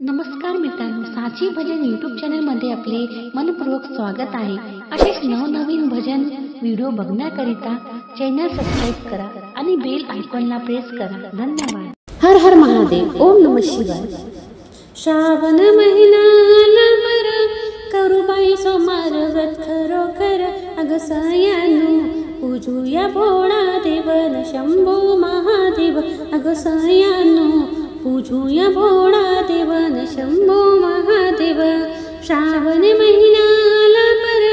नमस्कार मित्रांनो, साची भजन यूट्यूब चॅनलमध्ये आपले मनपूर्वक स्वागत आहे। असेच नवनवीन भजन व्हिडिओ बघण्याकरिता चॅनल सबस्क्राइब करा आणि बेल आयकॉनला प्रेस करा। धन्यवाद। हर हर महादेव। ओम नमः शिवाय। श्रावण महिना आला बर, करू बाई सोमार व्रत खरोखर। अग सयानू पूजूया भोळा देवन शंभो महादेव। अग सयानू पूजूया भोळा देवन शंभो महादेव। श्रावण महिना आला बर,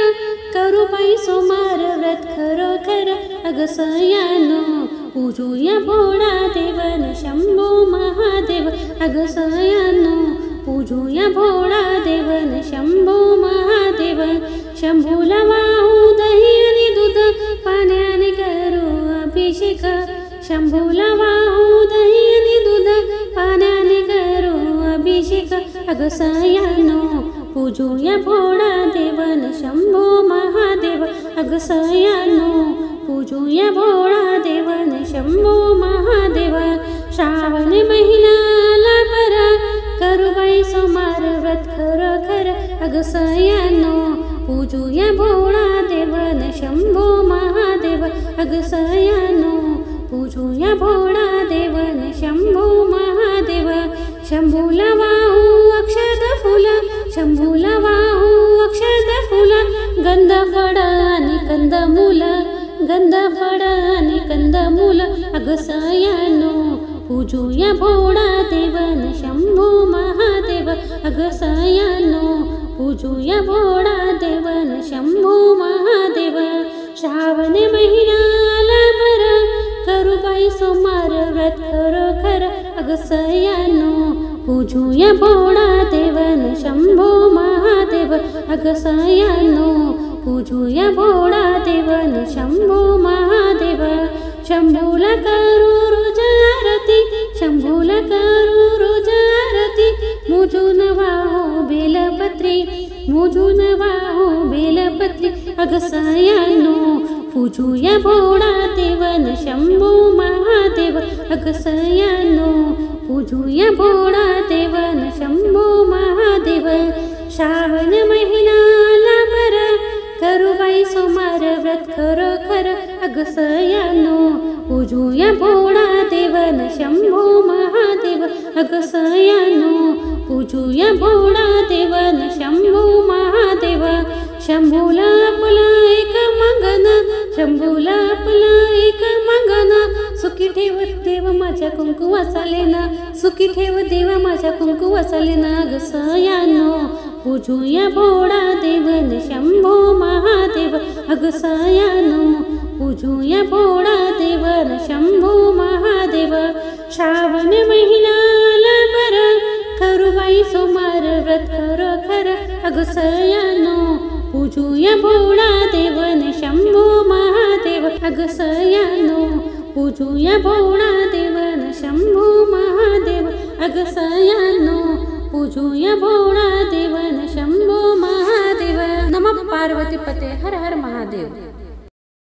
करू बाई सोमार व्रत खरोखर। अग सयानू पूजूया भोळा देवन शंभो महादेव। अग सयानू पूजूया भोळा देवन शंभो महादेव। शंभूला वाहू दही आणि दूध, पाण्याने करू अभिषेक। शंभूला वाहू दही आणि दूध, पाण्याने करू अभिषेक। अग सयानू पूजूया भोळा देवन शंभो महादेव। अग सयानू पूजूया भोळा देवन शंभो महादेव। श्रावण महिना आला बरा, करू बाई सोमार व्रत खरोखर। अग सयानू पूजूया भोळा देवन शंभो महादेव। अग सयानू पूजूया भोळा देवन शंभो महादेव। शंभूला वाहू अक्षत फुल, शंभूला वाहू अक्षत फुल। गंध फळ आणि कंदमूल, गंध फळ आणि कंदमूल। अग सयानू पूजूया भोळा देवन शंभो महादेव। अग सयानू पूजूया भोळा देवन शंभो महादेव। श्रावण महिना आला बरा, करू बाई सोमार व्रत खरोखर। अग सयानू पूजूया भोळा देवन शंभो महादेव। अग सयानू पूजूया भोळा देवन शंभो महादेव। शंभूला करू रोज आरती, शंभूला करू रोज आरती। मोजून वाहू बेलपत्री, मोजून वाहू बेलपत्री। अग सयानू पूजूया भोळा देवन शंभो महादेव। अग सयानू पूजूया भोळा देवन शंभो महादेव। श्रावण महिना आला बरा, करू बाई सोमार व्रत खरोखर। अग सयानू पूजूया भोळा देवन शंभो महादेव। अग सयानू पूजूया भोळा देवन शंभो महादेव। शंभूला आपला एक मंगन, शंभूला आपला एक मंगन। सुखी ठेव देव माझ्या कुंकुवाचा लेना, सुखी ठेव देव माझ्या कुंकुवाचा लेना। अग सयानू पूजूया भोळा देवन शंभो महादेव। अग सयानू पूजूया भोळा देवन शंभो महादेव। श्रावण महिना आला बरा, करू बाई सोमार व्रत खरोखर। अग सयानू पूजूया भोळा देवन शंभो महादेव। अग सयानू पूजूया भोळा देवन शंभो महादेव। अग सयानू पूजूया भोळा देवन शंभो महादेव। नमः पार्वती पते। हर हर महादेव।